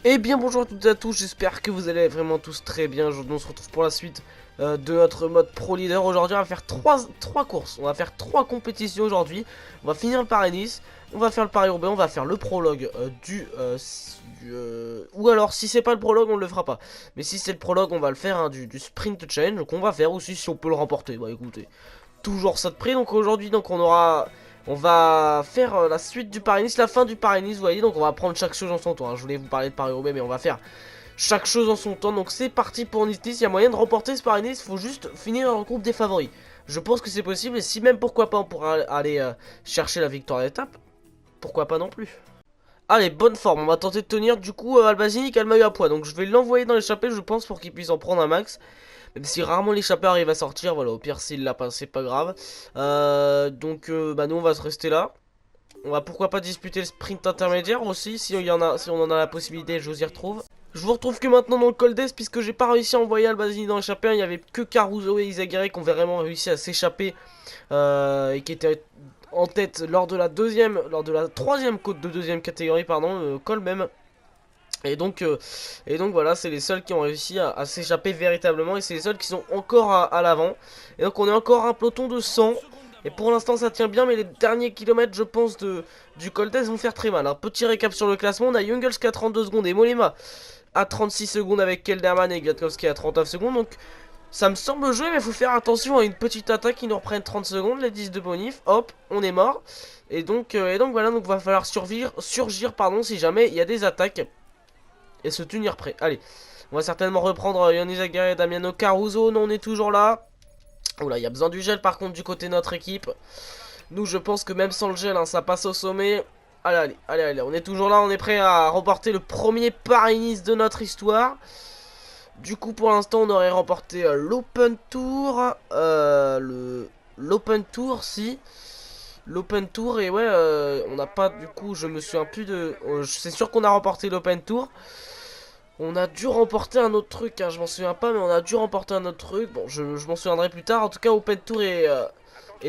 Eh bien bonjour à toutes et à tous, j'espère que vous allez vraiment tous très bien. Aujourd'hui on se retrouve pour la suite de notre mode Pro Leader. Aujourd'hui on va faire trois courses, on va faire 3 compétitions aujourd'hui. On va finir le Paris-Nice, on va faire le Paris-Roubaix, on va faire le prologue ou alors si c'est pas le prologue on ne le fera pas. Mais si c'est le prologue on va le faire hein, du Sprint Challenge qu'on va faire aussi si on peut le remporter. Bah écoutez, toujours ça de prix. Donc aujourd'hui donc on va faire la suite du Paris-Nice, la fin du Paris-Nice, vous voyez. Donc on va prendre chaque chose en son temps hein. Je voulais vous parler de Paris-Roubaix mais on va faire chaque chose en son temps. Donc c'est parti pour Nice-Nice. Il y a moyen de remporter ce Paris-Nice, il faut juste finir dans le groupe des favoris. Je pense que c'est possible et si même pourquoi pas on pourra aller chercher la victoire d'étape, pourquoi pas non plus. Allez, bonne forme, on va tenter de tenir. Du coup Albazini qui a le maillot à poids, donc je vais l'envoyer dans l'échappée je pense pour qu'il puisse en prendre un max. Même si rarement l'échappée arrive à sortir, voilà, au pire s'il l'a pas, c'est pas grave. Bah nous on va se rester là. On va pourquoi pas disputer le sprint intermédiaire aussi, si on en a la possibilité, je vous y retrouve. Je vous retrouve que maintenant dans le col d'Est, puisque j'ai pas réussi à envoyer Albazini dans l'échappée. Il n'y avait que Caruso et Izagirre qui ont vraiment réussi à s'échapper et qui étaient en tête lors de la troisième côte de deuxième catégorie, pardon, col même. Et donc, voilà, c'est les seuls qui ont réussi à s'échapper véritablement. Et c'est les seuls qui sont encore à l'avant. Et donc on est encore un peloton de 100. Et pour l'instant ça tient bien. Mais les derniers kilomètres je pense du Col d'Est vont faire très mal. Un petit récap sur le classement. On a Jungels qui a 32 secondes et Mollema à 36 secondes avec Kelderman et Gwiatkowski à 39 secondes. Donc ça me semble jouer mais il faut faire attention à une petite attaque qui nous reprenne 30 secondes. Les 10 de bonif, hop, on est mort. Et donc voilà, donc va falloir surgir pardon, si jamais il y a des attaques. Et se tenir prêt. Allez, on va certainement reprendre Yannis Aguirre et Damiano Caruso. Non, on est toujours là. Oula, il y a besoin du gel par contre du côté de notre équipe. Nous, je pense que même sans le gel, hein, ça passe au sommet. Allez, on est toujours là. On est prêt à remporter le premier Paris-Nice de notre histoire. Du coup, pour l'instant, on aurait remporté l'Open Tour. L'Open Tour, si. L'Open Tour, et ouais, on n'a pas, du coup, je me souviens plus de... c'est sûr qu'on a remporté l'Open Tour. On a dû remporter un autre truc, hein, je m'en souviens pas, mais on a dû remporter un autre truc. Bon, je m'en souviendrai plus tard. En tout cas, Open Tour et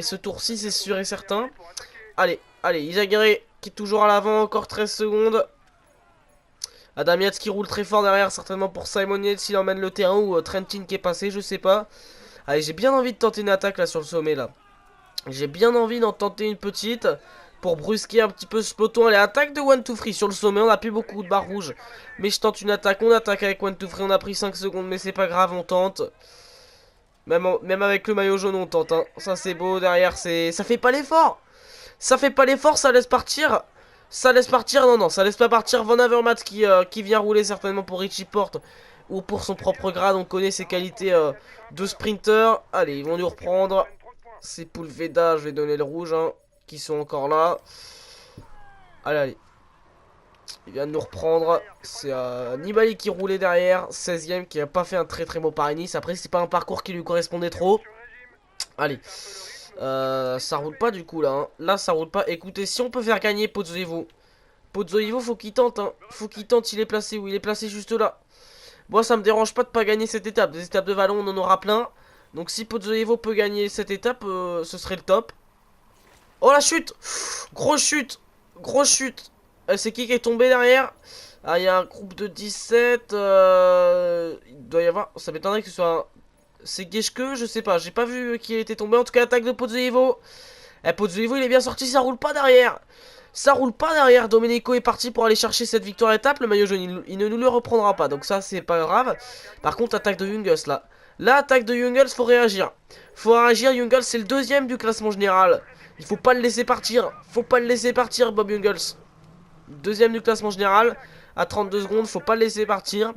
ce tour-ci, c'est sûr et certain. Allez, Izagirre qui est toujours à l'avant, encore 13 secondes. Adam Yates qui roule très fort derrière, certainement pour Simon Yates s'il emmène le terrain, ou Trentin qui est passé, je sais pas. Allez, j'ai bien envie de tenter une attaque là sur le sommet là. J'ai bien envie d'en tenter une petite pour brusquer un petit peu ce peloton. Allez, attaque de 1-2-3 sur le sommet. On a plus beaucoup de barres rouges. Mais je tente une attaque. On attaque avec 1-2-3. On a pris 5 secondes. Mais c'est pas grave, on tente. Même avec le maillot jaune, on tente. Hein. Ça, c'est beau. Derrière, ça fait pas l'effort. Ça fait pas l'effort. Ça laisse partir. Ça laisse partir. Non, ça laisse pas partir. Van Avermaet qui vient rouler certainement pour Richie Porte. Ou pour son propre grade. On connaît ses qualités de sprinter. Allez, ils vont nous reprendre. C'est Poulveda, je vais donner le rouge, hein, qui sont encore là. Allez. Il vient de nous reprendre. C'est Nibali qui roulait derrière, 16ème, qui a pas fait un très beau Paris-Nice. Après, c'est pas un parcours qui lui correspondait trop. Allez. Ça roule pas du coup là. Hein. Là, ça roule pas. Écoutez, si on peut faire gagner Pozzoevo. Pozzoevo, faut qu'il tente. Hein. Faut qu'il tente. Il est placé où? Il est placé juste là. Moi, ça me dérange pas de pas gagner cette étape. Des étapes de vallon, on en aura plein. Donc si Pozzoevo peut gagner cette étape, ce serait le top. Oh la chute! Grosse chute! Grosse chute! C'est qui est tombé derrière? Ah, il y a un groupe de 17. Il doit y avoir... Ça m'étonnerait que ce soit... C'est Geschke, je sais pas. J'ai pas vu qui était tombé. En tout cas, attaque de Pozzoevo. Pozzoevo, il est bien sorti. Ça roule pas derrière. Ça roule pas derrière. Domenico est parti pour aller chercher cette victoire étape. Le maillot jaune, il ne nous le reprendra pas. Donc ça, c'est pas grave. Par contre, attaque de Jungels là. L'attaque de Jungels, faut réagir. Faut réagir, Jungels, c'est le 2ème du classement général. Il faut pas le laisser partir. Faut pas le laisser partir, Bob Jungels. 2ème du classement général. À 32 secondes, faut pas le laisser partir.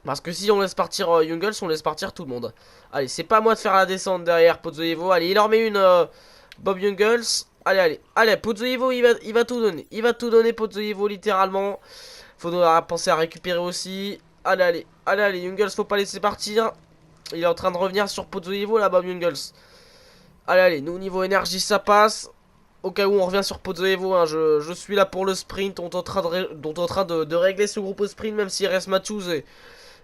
Parce que si on laisse partir Jungels, on laisse partir tout le monde. Allez, c'est pas à moi de faire la descente derrière Pozzoevo. Allez, il en remet une Bob Jungels. Allez, Pozzoevo, il va tout donner. Il va tout donner, Pozzoevo, littéralement. Faudra penser à récupérer aussi. Allez, Jungels, faut pas laisser partir. Il est en train de revenir sur Pozzoevo là-bas, Jungels. Allez, nous, niveau énergie, ça passe. Au cas où on revient sur Pozzoevo, hein, je suis là pour le sprint. On est en train de régler ce groupe au sprint, même s'il reste Matthews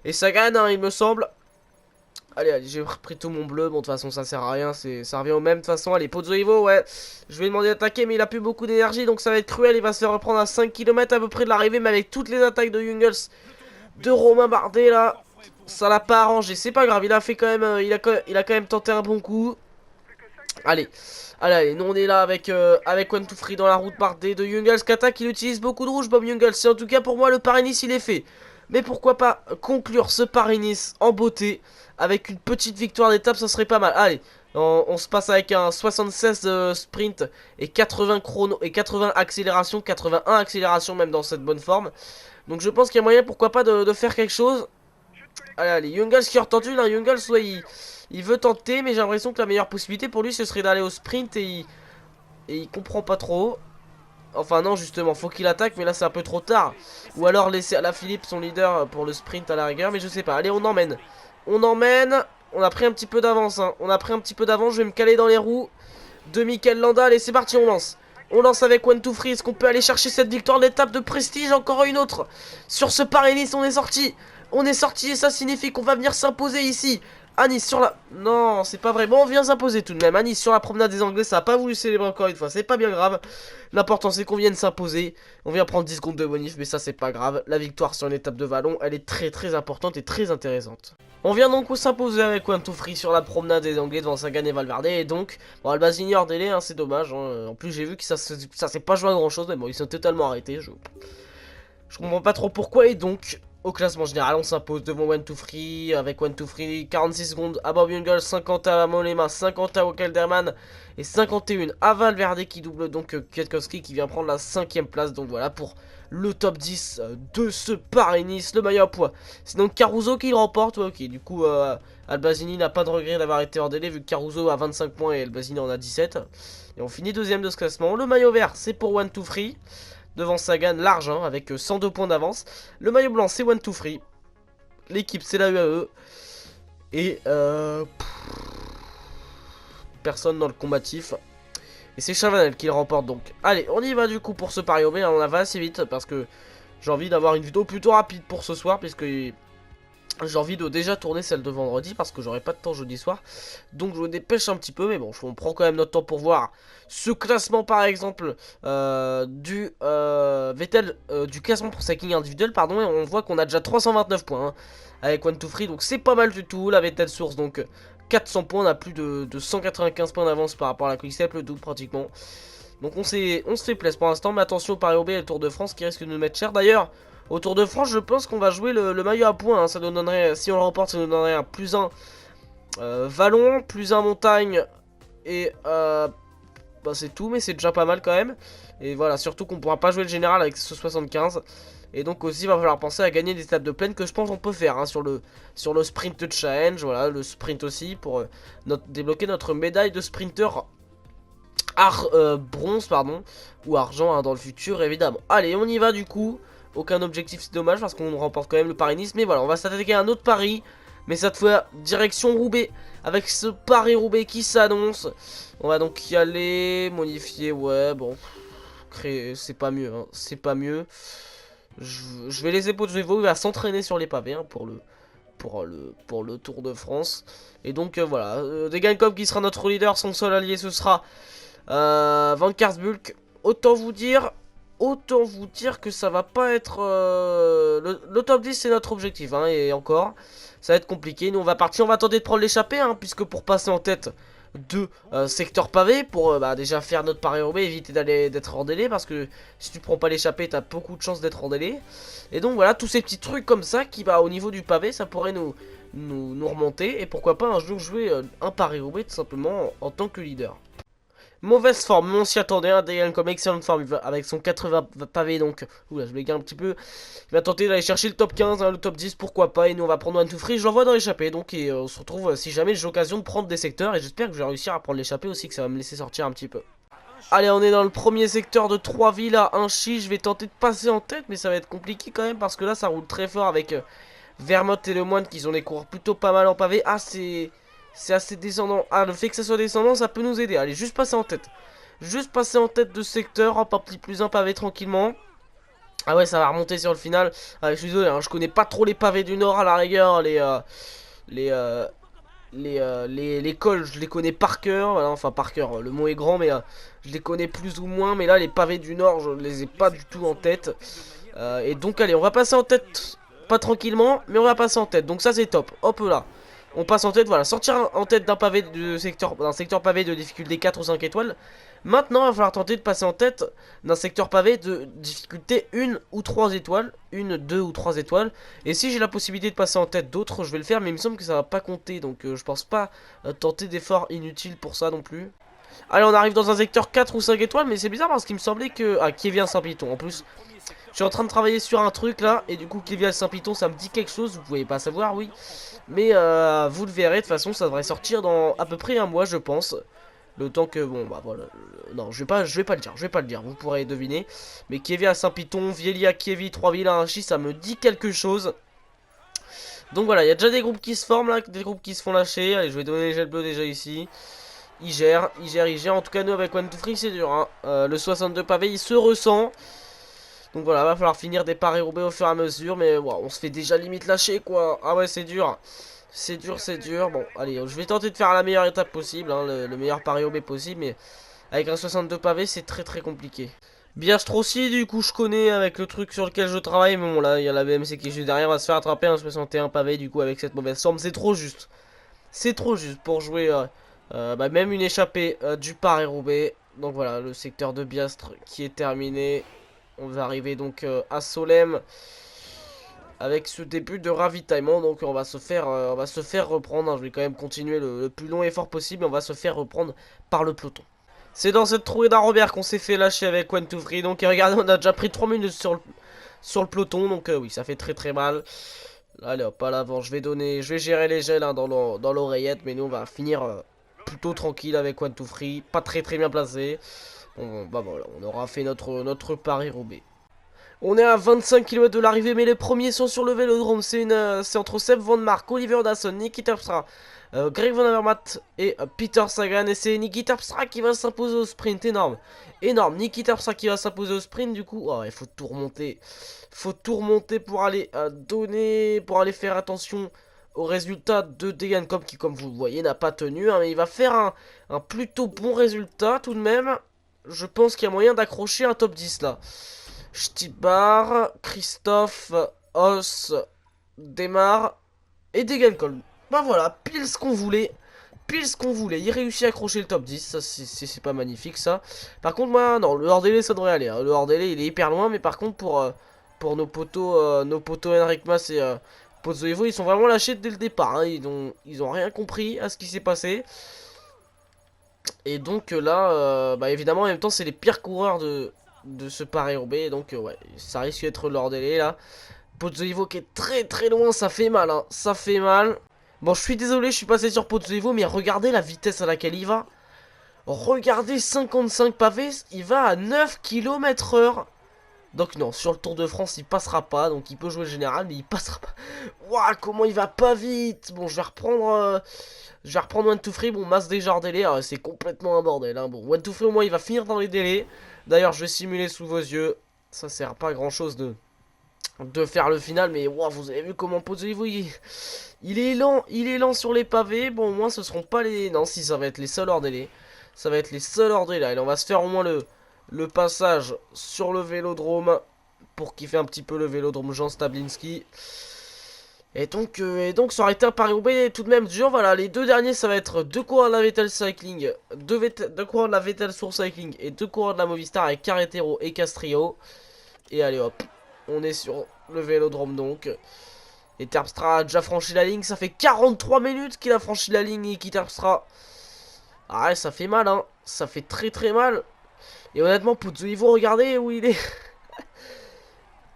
et Sagan, hein, il me semble. Allez, allez, j'ai repris tout mon bleu. Bon, de toute façon, ça sert à rien. Ça revient au même. De toute façon, allez, Pozzo Ivo, ouais. Je vais lui demander d'attaquer, mais il a plus beaucoup d'énergie. Donc, ça va être cruel. Il va se faire reprendre à 5 km à peu près de l'arrivée. Mais avec toutes les attaques de Jungles, de Romain Bardet, là, ça l'a pas arrangé. C'est pas grave. Il a fait quand même. Il a quand même tenté un bon coup. Allez. Allez, allez. Nous, on est là avec, avec One to Free dans la route Bardet de Jungles. Qu'attaque, il utilise beaucoup de rouge, Bob Jungles. C'est en tout cas pour moi, le Paris-Nice, il est fait. Mais pourquoi pas conclure ce Paris-Nice en beauté avec une petite victoire d'étape, ça serait pas mal. Allez, on se passe avec un 76 sprint et 80 chrono et 80 accélération, 81 accélération même dans cette bonne forme. Donc je pense qu'il y a moyen, pourquoi pas, de faire quelque chose. Allez, allez, Jungles qui retente une, hein. Jungles, ouais, il veut tenter, mais j'ai l'impression que la meilleure possibilité pour lui, ce serait d'aller au sprint et il comprend pas trop. Enfin non, justement, faut qu'il attaque, mais là c'est un peu trop tard. Ou alors laisser à la Philippe son leader pour le sprint à la rigueur, mais je sais pas. Allez, on emmène. On emmène. On a pris un petit peu d'avance, hein. On a pris un petit peu d'avance, je vais me caler dans les roues de Mikel Landa. Allez, c'est parti, on lance. On lance avec One to Free. Est-ce qu'on peut aller chercher cette victoire d'étape de prestige? Encore une autre. Sur ce Paris-Nice, on est sorti. On est sorti et ça signifie qu'on va venir s'imposer ici. À Nice sur la... Non, c'est pas vrai. Bon, on vient s'imposer tout de même. À Nice sur la promenade des Anglais, ça a pas voulu célébrer encore une fois. C'est pas bien grave. L'important, c'est qu'on vienne s'imposer. On vient prendre 10 secondes de bonus, mais ça, c'est pas grave. La victoire sur une étape de vallon, elle est très très importante et très intéressante. On vient donc s'imposer avec One to Free sur la promenade des Anglais devant Sagan et Valverde. Et donc, bon, Albazini hors délai, hein, c'est dommage. Hein. En plus, j'ai vu que ça s'est pas joué à grand chose, mais bon, ils sont totalement arrêtés. Je comprends pas trop pourquoi. Et donc, au classement général, on s'impose devant One to Free, avec One to Free, 46 secondes à Bob Jungels, 50 à Molema, 50 à Wackelderman et 51 à Valverde qui double donc Kwiatkowski qui vient prendre la 5ème place. Donc voilà pour le top 10 de ce Paris-Nice, le maillot à poids. C'est donc Caruso qui le remporte, ouais, ok, du coup Albazini n'a pas de regret d'avoir été hors délai vu que Caruso a 25 points et Albazini en a 17. Et on finit deuxième de ce classement. Le maillot vert c'est pour One to Free. Devant Sagan, large, hein, avec 102 points d'avance. Le maillot blanc, c'est One to Free. L'équipe, c'est la UAE. Et personne dans le combatif. Et c'est Chavanel qui le remporte donc. Allez, on y va du coup pour ce Paris-Roubaix. On en va assez vite parce que j'ai envie d'avoir une vidéo plutôt rapide pour ce soir. Puisque j'ai envie de déjà tourner celle de vendredi parce que j'aurai pas de temps jeudi soir. Donc je me dépêche un petit peu, mais bon, on prend quand même notre temps pour voir ce classement par exemple du Vettel, du classement pour cycling individuel, pardon, et on voit qu'on a déjà 329 points hein, avec One to Free, donc c'est pas mal du tout. La Vettel Source, donc 400 points, on a plus de 195 points d'avance par rapport à la Quickstep, le double pratiquement. Donc on se fait plaisir pour l'instant, mais attention au Paris-Roubaix et le Tour de France qui risque de nous mettre cher. D'ailleurs, au Tour de France, je pense qu'on va jouer le maillot à points. Hein. Ça nous donnerait, si on le remporte, ça nous donnerait un +1 vallon, +1 montagne. Et bah, c'est tout, mais c'est déjà pas mal quand même. Et voilà, surtout qu'on pourra pas jouer le général avec ce 75. Et donc aussi, il va falloir penser à gagner des étapes de plaine que je pense qu'on peut faire hein, sur le sprint challenge. Voilà, le sprint aussi pour débloquer notre médaille de sprinter bronze, pardon, ou argent hein, dans le futur, évidemment. Allez, on y va du coup. Aucun objectif, c'est dommage parce qu'on remporte quand même le Paris-Nice. Mais voilà, on va s'attaquer à un autre Paris. Mais cette fois, direction Roubaix. Avec ce Paris-Roubaix qui s'annonce. On va donc y aller. Modifier, ouais, bon. C'est pas mieux, hein. C'est pas mieux. Je vais laisser Pozzo, il va s'entraîner sur les pavés hein, pour le Tour de France. Et donc voilà, Degenkolb qui sera notre leader. Son seul allié, ce sera Van Karsbulk. Autant vous dire que ça va pas être... le top 10 c'est notre objectif hein, et encore ça va être compliqué. Nous on va partir, on va tenter de prendre l'échappée hein, puisque pour passer en tête de secteur pavé, pour bah, déjà faire notre Paris-Roubaix, éviter d'être en délai, parce que si tu prends pas l'échappée t'as beaucoup de chances d'être en délai. Et donc voilà, tous ces petits trucs comme ça qui va au niveau du pavé, ça pourrait nous remonter, et pourquoi pas un jour jouer un Paris-Roubaix tout simplement en tant que leader. Mauvaise forme, mais on s'y attendait, un DL comme excellente forme avec son 80 pavés, donc oula, je m'égare un petit peu. Il va tenter d'aller chercher le top 15, hein, le top 10, pourquoi pas, et nous on va prendre One to Free, je l'envoie dans l'échappée, donc et on se retrouve si jamais j'ai l'occasion de prendre des secteurs, et j'espère que je vais réussir à prendre l'échappée aussi, que ça va me laisser sortir un petit peu. Allez, on est dans le premier secteur de 3 villes à Inchy, je vais tenter de passer en tête, mais ça va être compliqué quand même, parce que là ça roule très fort avec Vermont et Le Moine qui ont des coureurs plutôt pas mal en pavé. Ah, c'est assez descendant. Ah, le fait que ça soit descendant, ça peut nous aider. Allez, juste passer en tête. Juste passer en tête de secteur. Hop, un petit +1 pavé tranquillement. Ah ouais, ça va remonter sur le final. Ah, je suis désolé, hein, je connais pas trop les pavés du Nord à la rigueur. Les les cols, je les connais par cœur. Voilà, enfin par cœur, le mot est grand, mais je les connais plus ou moins. Mais là, les pavés du Nord, je les ai pas du tout en tête. Et donc, allez, on va passer en tête. Pas tranquillement, mais on va passer en tête. Donc ça, c'est top. Hop là. On passe en tête, voilà. Sortir en tête d'un pavé d'un secteur pavé de difficulté 4 ou 5 étoiles. Maintenant, il va falloir tenter de passer en tête d'un secteur pavé de difficulté 1 ou 3 étoiles. 1, 2 ou 3 étoiles. Et si j'ai la possibilité de passer en tête d'autres, je vais le faire. Mais il me semble que ça va pas compter. Donc je pense pas tenter d'efforts inutiles pour ça non plus. Allez, on arrive dans un secteur 4 ou 5 étoiles. Mais c'est bizarre parce qu'il me semblait que... Ah, Kevin Saint-Piton en plus. Je suis en train de travailler sur un truc là. Et du coup, Kevin Saint-Piton, ça me dit quelque chose. Vous pouvez pas savoir, oui. Mais vous le verrez. De toute façon, ça devrait sortir dans à peu près un mois, je pense. Le temps que, bon, bah voilà. Non, je vais pas le dire, je vais pas le dire, vous pourrez deviner. Mais Kevin à Saint-Piton, Vielli à Kevin, 3 villes à Inchy, ça me dit quelque chose. Donc voilà, il y a déjà des groupes qui se forment là, des groupes qui se font lâcher. Allez, je vais donner les gels bleus déjà ici. Ils gèrent. En tout cas, nous avec One to Free, c'est dur. Hein. Le 62 pavé, il se ressent. Donc voilà, va falloir finir des Paris-Roubaix au fur et à mesure. Mais wow, on se fait déjà limite lâcher quoi. Ah ouais, c'est dur. C'est dur, c'est dur. Bon, allez, je vais tenter de faire la meilleure étape possible, hein, le meilleur Paris-Roubaix possible. Mais avec un 62 pavés, c'est très très compliqué. Biastre aussi, du coup, je connais avec le truc sur lequel je travaille. Mais bon, là, il y a la BMC qui est juste derrière. On va se faire attraper un 61 pavé, du coup, avec cette mauvaise forme. C'est trop juste. C'est trop juste pour jouer bah, même une échappée du Paris-Roubaix. Donc voilà, le secteur de Biastre qui est terminé. On va arriver donc à Solesmes avec ce début de ravitaillement. Donc on va se faire reprendre. Hein. Je vais quand même continuer le plus long effort possible. On va se faire reprendre par le peloton. C'est dans cette trouée d'Arobert qu'on s'est fait lâcher avec One to Free. Donc regardez, on a déjà pris 3 minutes sur le peloton. Donc oui, ça fait très très mal. Allez hop, à l'avant, je vais gérer les gels hein, dans l'oreillette. Mais nous on va finir plutôt tranquille avec One to Free. Pas très très bien placé. Bah voilà, on aura fait notre Paris-Roubaix. On est à 25 km de l'arrivée, mais les premiers sont sur le vélodrome. C'est entre Seb Van Mark, Oliver Dasson, Niki Terpstra, Greg Van Avermaet et Peter Sagan. Et c'est Niki Terpstra qui va s'imposer au sprint. Énorme. Énorme. Niki Terpstra qui va s'imposer au sprint. Du coup, oh, il faut tout remonter. Faut tout remonter pour aller pour aller faire attention au résultat de Degenkolb qui, comme vous le voyez, n'a pas tenu. Hein, mais il va faire un plutôt bon résultat tout de même. Je pense qu'il y a moyen d'accrocher un top 10 là. Stibar, Christophe, Os, Demar et Degenkolb. Bah voilà, pile ce qu'on voulait. Pile ce qu'on voulait. Il réussit à accrocher le top 10. Ça, c'est pas magnifique ça. Par contre, moi, non, le hors-délai ça devrait aller. Hein. Le hors-délai il est hyper loin. Mais par contre, pour nos potos Henrik Mas et Pozzoevo, ils sont vraiment lâchés dès le départ. Hein. Ils ont rien compris à ce qui s'est passé. Et donc là, bah évidemment, en même temps, c'est les pires coureurs de ce Paris-Roubaix. Donc ouais, ça risque d'être leur délai là. Pozzoevo qui est très très loin, ça fait mal, hein. Ça fait mal. Bon, je suis désolé, je suis passé sur Pozzoevo, mais regardez la vitesse à laquelle il va. Regardez 55 pavés, il va à 9 km/h. Donc non, sur le Tour de France, il passera pas. Donc il peut jouer le général, mais il passera pas. Waouh, comment il va pas vite. Bon, je vais reprendre One to Free. Bon, Mas déjà hors délai, c'est complètement un bordel. Hein. Bon, One to Free, au moins, il va finir dans les délais. D'ailleurs, je vais simuler sous vos yeux. Ça sert pas à grand chose de faire le final. Mais wow, vous avez vu comment Pozzoevo il est lent sur les pavés. Bon, au moins, ce seront pas les. Non, si, ça va être les seuls hors délai. Ça va être les seuls hors délai. Et on va se faire au moins le passage sur le vélodrome. Pour kiffer un petit peu le vélodrome Jean Stablinski. Et donc ça aurait été un Paris-Roubaix tout de même dur. Voilà, les deux derniers, ça va être deux coureurs de la Vettel Cycling, deux coureurs de la Vettel Source Cycling et deux coureurs de la Movistar avec Carretero et Castrillo. Et allez hop, on est sur le vélodrome donc. Et Terpstra a déjà franchi la ligne. Ça fait 43 minutes qu'il a franchi la ligne et qui Terpstra. Ah ouais, ça fait mal, hein. Ça fait très très mal. Et honnêtement, Pozzoevo, regardez où il est.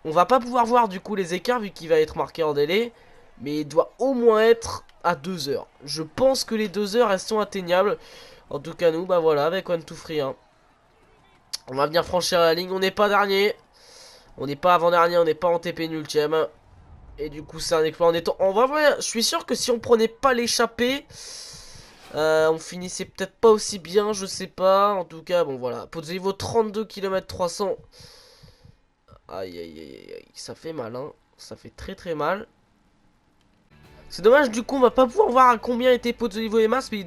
On va pas pouvoir voir du coup les écarts vu qu'il va être marqué en délai. Mais il doit au moins être à 2 heures. Je pense que les 2 heures, elles sont atteignables. En tout cas, nous, bah voilà, avec One to Free. Hein. On va venir franchir la ligne. On n'est pas dernier. On n'est pas avant-dernier. On n'est pas en TP nultième. Et du coup, c'est un exploit en étant. On va voir. Je suis sûr que si on prenait pas l'échappée, on finissait peut-être pas aussi bien. Je sais pas. En tout cas, bon, voilà. Pozzoevo 32 km 300. Aïe, aïe, aïe, aïe. Ça fait mal, hein. Ça fait très, très mal. C'est dommage, du coup, on va pas pouvoir voir à combien était Pozzovivo et Mas, mais ils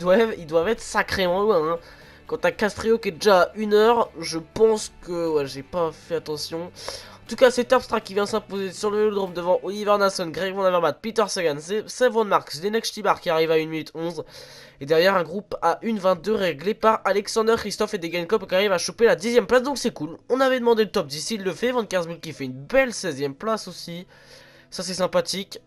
doivent être sacrément loin. Hein. Quant à Castrillo qui est déjà à 1 heure, je pense que... Ouais, j'ai pas fait attention. En tout cas, c'est Terpstra qui vient s'imposer sur le vélodrome devant Oliver Nason, Greg Van Avermaet, Peter Sagan, Sevan Marks, Zdenek Stybar qui arrive à 1 minute 11. Et derrière, un groupe à 1,22 réglé par Alexander Christophe et Degenkolb qui arrive à choper la 10ème place. Donc c'est cool. On avait demandé le top 10, il le fait. Van Kersbul qui fait une belle 16ème place aussi. Ça, c'est sympathique.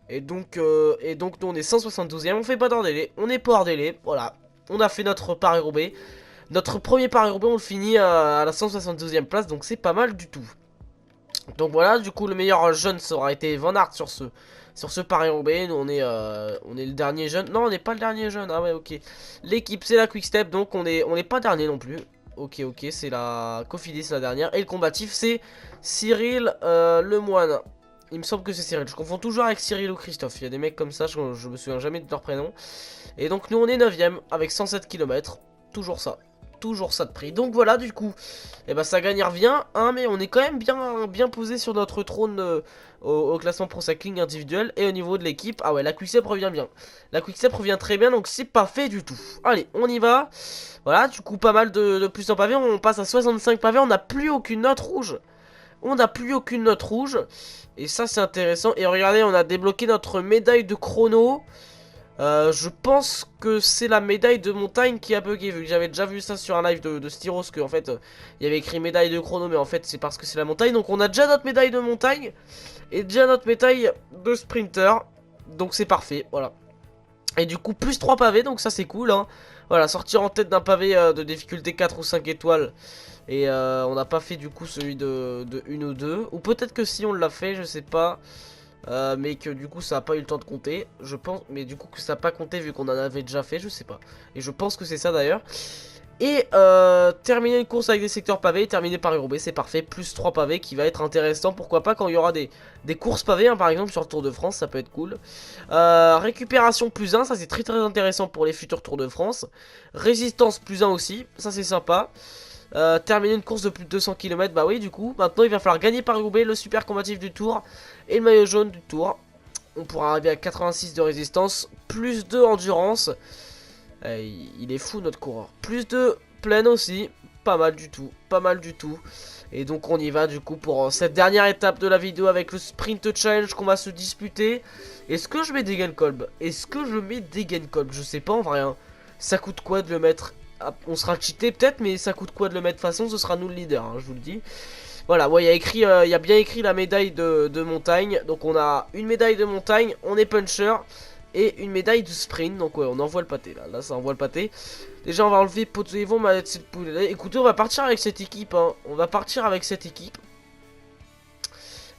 Et donc nous on est 172ème, on fait pas d'hors délai, on est pas hors délai, voilà. On a fait notre Paris-Roubaix. Notre premier Paris-Roubaix, on le finit à la 172ème place, donc c'est pas mal du tout. Donc voilà, du coup le meilleur jeune ça aura été Van Aert sur ce Paris-Roubaix. Nous on est le dernier jeune. Non, on n'est pas le dernier jeune, ah ouais ok. L'équipe c'est la Quick Step, donc on est pas dernier non plus. Ok, c'est la Cofidis la dernière. Et le combatif c'est Cyril Lemoine. Il me semble que c'est Cyril, je confonds toujours avec Cyril ou Christophe. Il y a des mecs comme ça, je me souviens jamais de leur prénom. Et donc nous on est 9ème avec 107 km. Toujours ça de prix. Donc voilà, du coup, et ben ça gagne revient, hein, mais on est quand même bien posé sur notre trône au classement Pro Cycling individuel. Et au niveau de l'équipe, ah ouais, la Quickstep revient bien. La Quickstep revient très bien, donc c'est pas fait du tout. Allez, on y va. Voilà, du coup, pas mal de plus en pavé. On passe à 65 pavés, on n'a plus aucune note rouge. On n'a plus aucune note rouge. Et ça, c'est intéressant. Et regardez, on a débloqué notre médaille de chrono. Je pense que c'est la médaille de montagne qui a bugué, vu que j'avais déjà vu ça sur un live de Styros, que en fait il y avait écrit médaille de chrono, mais en fait c'est parce que c'est la montagne. Donc on a déjà notre médaille de montagne et déjà notre médaille de sprinter, donc c'est parfait, voilà. Et du coup plus 3 pavés, donc ça c'est cool hein. Voilà, sortir en tête d'un pavé de difficulté 4 ou 5 étoiles. Et on n'a pas fait du coup celui de 1 ou 2. Ou peut-être que si on l'a fait, je sais pas. Mais que du coup ça n'a pas eu le temps de compter, je pense, mais du coup que ça n'a pas compté vu qu'on en avait déjà fait, je sais pas. Et je pense que c'est ça d'ailleurs. Et terminer une course avec des secteurs pavés, terminer par Roubaix, c'est parfait, plus 3 pavés qui va être intéressant, pourquoi pas quand il y aura des courses pavées, hein, par exemple sur le Tour de France, ça peut être cool. Récupération plus 1, ça c'est très intéressant pour les futurs Tours de France. Résistance plus 1 aussi, ça c'est sympa. Terminer une course de plus de 200 km, bah oui du coup, maintenant il va falloir gagner Paris-Roubaix, le super combatif du Tour et le maillot jaune du Tour. On pourra arriver à 86 de résistance, plus 2 endurance, il est fou notre coureur, plus 2 pleine aussi, pas mal du tout, et donc on y va du coup pour cette dernière étape de la vidéo avec le sprint challenge qu'on va se disputer. Est-ce que je mets Degenkolb? Je sais pas en vrai, hein. Ça coûte quoi de le mettre? On sera cheaté peut-être, mais ça coûte quoi de le mettre? De toute façon, ce sera nous le leader, hein, je vous le dis. Voilà, ouais, il y a bien écrit la médaille de montagne. Donc on a une médaille de montagne, on est puncher, et une médaille de sprint. Donc ouais, on envoie le pâté là, ça envoie le pâté. Déjà on va enlever Pozzovivo, écoutez, on va partir avec cette équipe, hein. On va partir avec cette équipe.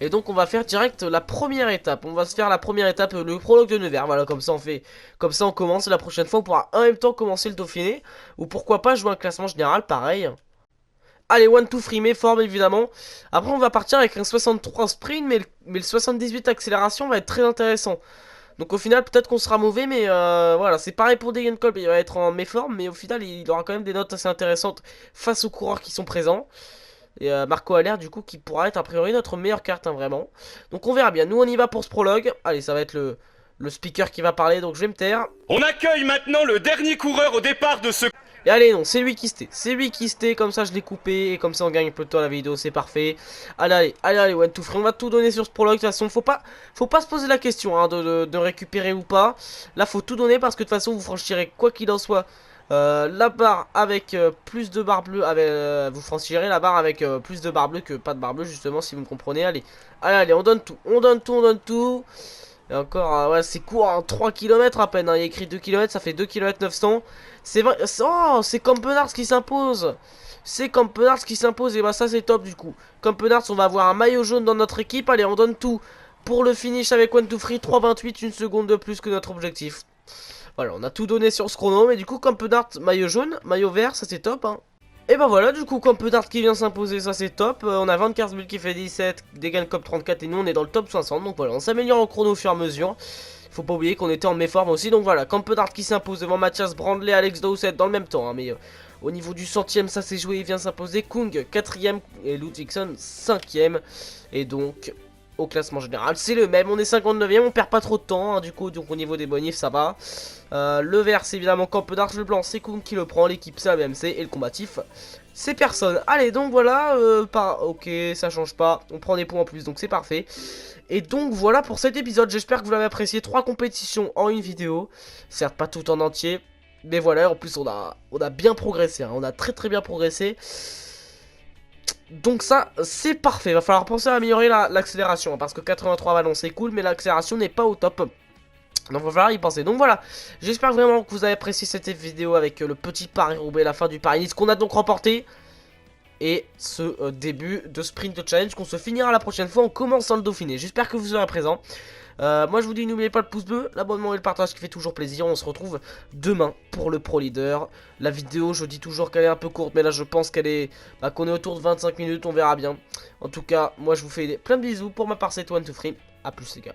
Et donc on va faire direct la première étape. On va se faire la première étape, le prologue de Nevers. Voilà, comme ça on fait, comme ça on commence. La prochaine fois on pourra en même temps commencer le Dauphiné. Ou pourquoi pas jouer un classement général, pareil. Allez, 1-2 free, mes formes évidemment. Après on va partir avec un 63 sprint, mais le 78 accélération va être très intéressant. Donc au final peut-être qu'on sera mauvais, mais voilà, c'est pareil pour Degenkolb, il va être en méforme, mais au final il aura quand même des notes assez intéressantes face aux coureurs qui sont présents. Et Marco Aller du coup qui pourra être a priori notre meilleure carte, hein, vraiment. Donc on verra bien, nous on y va pour ce prologue. Allez, ça va être le speaker qui va parler, donc je vais me taire. On accueille maintenant le dernier coureur au départ de ce... Et allez, non, c'est lui qui se tait, comme ça je l'ai coupé, et comme ça on gagne un peu de temps à la vidéo, c'est parfait. Allez, one to free, on va tout donner sur ce prologue, de toute façon, faut pas se poser la question, hein, de récupérer ou pas. Là, faut tout donner, parce que de toute façon, vous franchirez, quoi qu'il en soit, la barre avec plus de barre bleue, vous franchirez la barre avec plus de barre bleue que pas de barre bleue, justement, si vous me comprenez. Allez, on donne tout. Et encore, ouais, c'est court, hein, 3 km à peine, hein, il y a écrit 2 km, ça fait 2 km 900. C'est vrai, oh, c'est Campenarts qui s'impose. Et bah ça c'est top du coup. Campenarts, on va avoir un maillot jaune dans notre équipe. Allez, on donne tout pour le finish avec One to Free, 3,28, une seconde de plus que notre objectif. Voilà, on a tout donné sur ce chrono, mais du coup Campenarts, maillot jaune, maillot vert, ça c'est top, hein. Et bah voilà, du coup, Campenarts qui vient s'imposer, ça c'est top. On a Van Kersbul qui fait 17, Degenkolb 34 et nous on est dans le top 60. Donc voilà, on s'améliore en chrono au fur et à mesure. Faut pas oublier qu'on était en méforme aussi. Donc voilà, Campenarts qui s'impose devant Mathias Brandley, Alex Dowsett dans le même temps, hein, mais au niveau du centième, ça s'est joué, il vient s'imposer. Kung 4ème et Ludvigsen 5ème. Et donc au classement général. C'est le même, on est 59ème, on perd pas trop de temps, hein, du coup, donc au niveau des bonifs, ça va. Le vert, c'est évidemment Camp d'Arche, le blanc, c'est Kung qui le prend, l'équipe, c'est ABMC, et le combatif, c'est personne. Allez, donc voilà, ok, ça change pas, on prend des points en plus, donc c'est parfait. Et donc voilà pour cet épisode, j'espère que vous l'avez apprécié, 3 compétitions en une vidéo, certes pas tout en entier, mais voilà, en plus on a bien progressé, hein, on a très bien progressé. Donc ça, c'est parfait. Va falloir penser à améliorer l'accélération. Hein, parce que 83 ballons, c'est cool, mais l'accélération n'est pas au top. Donc va falloir y penser. Donc voilà, j'espère vraiment que vous avez apprécié cette vidéo avec le petit Paris-Roubaix, la fin du Paris-Nice qu'on a donc remporté. Et ce début de sprint challenge qu'on se finira la prochaine fois en commençant le Dauphiné. J'espère que vous serez présents. Moi je vous dis, n'oubliez pas le pouce bleu, l'abonnement et le partage qui fait toujours plaisir. On se retrouve demain pour le Pro Leader. La vidéo, je dis toujours qu'elle est un peu courte, mais là je pense qu'elle est qu'on est autour de 25 minutes, on verra bien. En tout cas, moi je vous fais plein de bisous. Pour ma part c'est 1, 2, 3. A plus les gars.